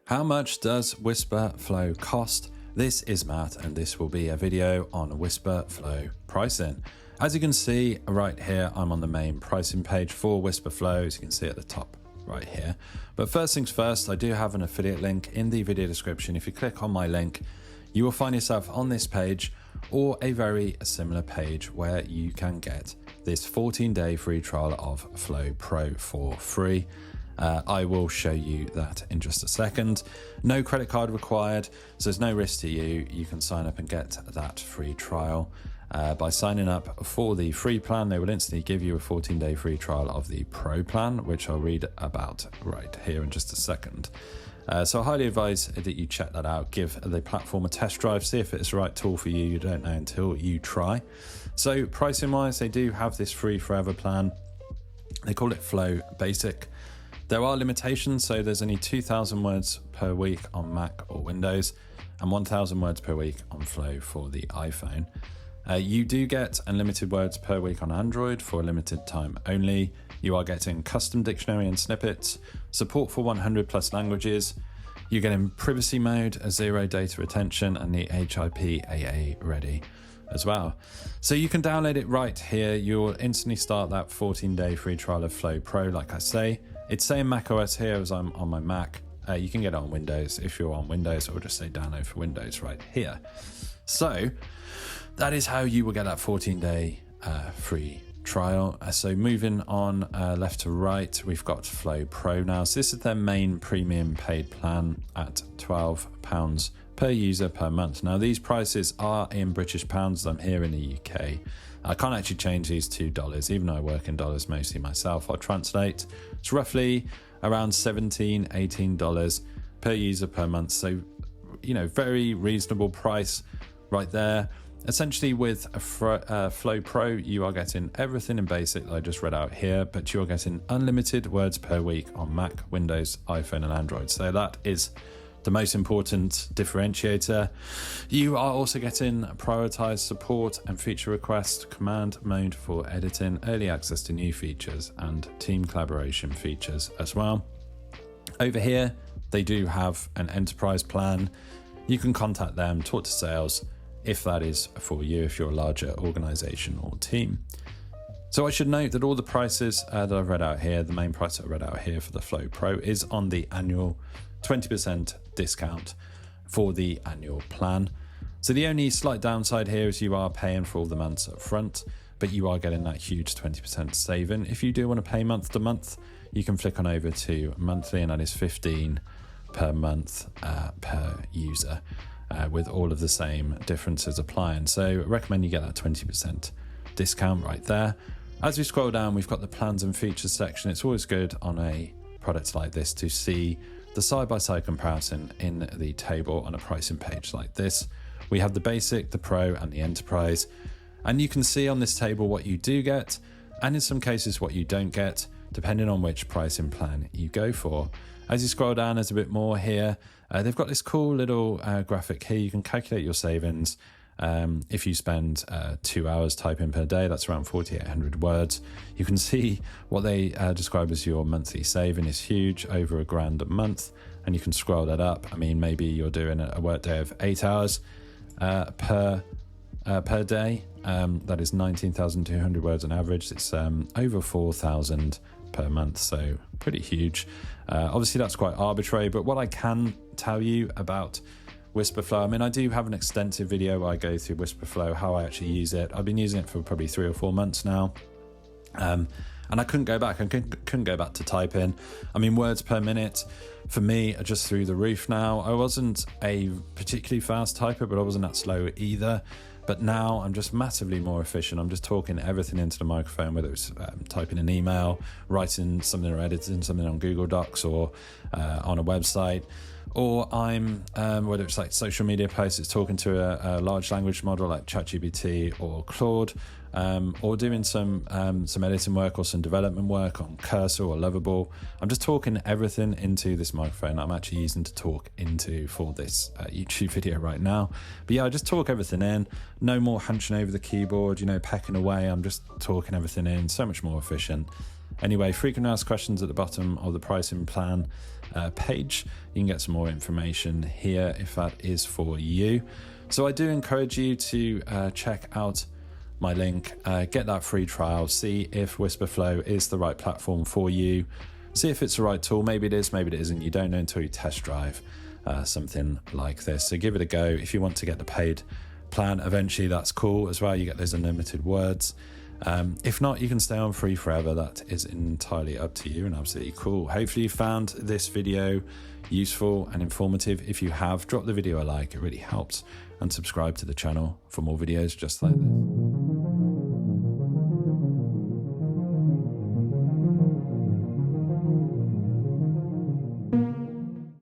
How much does Wisper Flow cost? This is Matt, and this will be a video on Wisper Flow pricing. As you can see right here, I'm on the main pricing page for Wisper Flow, as you can see at the top right here. But first things first, I do have an affiliate link in the video description. If you click on my link, you will find yourself on this page or a very similar page where you can get this 14-day free trial of Flow Pro for free. I will show you that in just a second. No credit card required, so there's no risk to you. You can sign up and get that free trial. By signing up for the free plan, they will instantly give you a 14-day free trial of the Pro plan, which I'll read about right here in just a second. So I highly advise that you check that out, give the platform a test drive, see if it's the right tool for you. You don't know until you try. So pricing wise, they do have this free forever plan. They call it Flow Basic. There are limitations, so there's only 2,000 words per week on Mac or Windows and 1,000 words per week on Flow for the iPhone. You do get unlimited words per week on Android for a limited time only. You are getting custom dictionary and snippets, support for 100 plus languages. You're getting privacy mode, a zero data retention, and the HIPAA ready as well. So you can download it right here. You'll instantly start that 14-day free trial of Flow Pro, like I say. It's saying macOS here as I'm on my Mac. You can get it on Windows. If you're on Windows, I'll just say download for Windows right here. So that is how you will get that 14-day free trial. So moving on left to right, we've got Flow Pro now. So this is their main premium paid plan at £12 per user per month. Now these prices are in British pounds. I'm here in the UK. I can't actually change these to dollars, even though I work in dollars mostly myself. I'll translate. It's roughly around $17, $18 per user per month. So, you know, very reasonable price right there. Essentially with a Flow Pro, you are getting everything in basic that I just read out here, but you're getting unlimited words per week on Mac, Windows, iPhone and Android. So that is the most important differentiator. You are also getting prioritized support and feature request, command mode for editing, early access to new features and team collaboration features as well. Over here, they do have an enterprise plan. You can contact them, talk to sales if that is for you, if you're a larger organization or team. So I should note that all the prices that I've read out here, the main price I read out here for the Flow Pro is on the annual 20% discount for the annual plan. So the only slight downside here is you are paying for all the months up front, but you are getting that huge 20% saving. If you do want to pay month to month, you can flick on over to monthly, and that is 15 per month per user, with all of the same differences applying. So I recommend you get that 20% discount right there. As we scroll down, we've got the plans and features section. It's always good on a product like this to see the side-by-side comparison in the table on a pricing page like this. We have the basic, the pro and the enterprise, and you can see on this table what you do get and in some cases what you don't get, depending on which pricing plan you go for. As you scroll down, there's a bit more here. They've got this cool little graphic here. You can calculate your savings. If you spend 2 hours typing per day, that's around 4,800 words. You can see what they describe as your monthly saving is huge, over £1,000 a month, and you can scroll that up. I mean, maybe you're doing a work day of 8 hours per day. That is 19,200 words on average. It's over 4,000 per month, so pretty huge. Obviously, that's quite arbitrary, but what I can tell you about Wisper Flow, I mean, I do have an extensive video where I go through Wisper Flow, how I actually use it. I've been using it for probably 3 or 4 months now. And I couldn't go back. I couldn't go back to typing. I mean, words per minute for me are just through the roof now. I wasn't a particularly fast typer, but I wasn't that slow either. But now I'm just massively more efficient. I'm just talking everything into the microphone, whether it's typing an email, writing something or editing something on Google Docs or on a website. Or I'm, whether it's like social media posts, it's talking to a large language model like ChatGPT or Claude, or doing some editing work or some development work on Cursor or Lovable. I'm just talking everything into this microphone that I'm actually using to talk into for this YouTube video right now. But yeah, I just talk everything in, no more hunching over the keyboard, you know, pecking away. I'm just talking everything in, so much more efficient. Anyway, frequently asked questions at the bottom of the pricing plan page. You can get some more information here if that is for you. So I do encourage you to check out my link, get that free trial, see if Wisper Flow is the right platform for you, see if it's the right tool. Maybe it is, maybe it isn't. You don't know until you test drive something like this. So give it a go. If you want to get the paid plan eventually, that's cool as well. You get those unlimited words. If not, you can stay on free forever. That is entirely up to you and absolutely cool. Hopefully you found this video useful and informative. If you have, drop the video a like, it really helps, and subscribe to the channel for more videos just like this.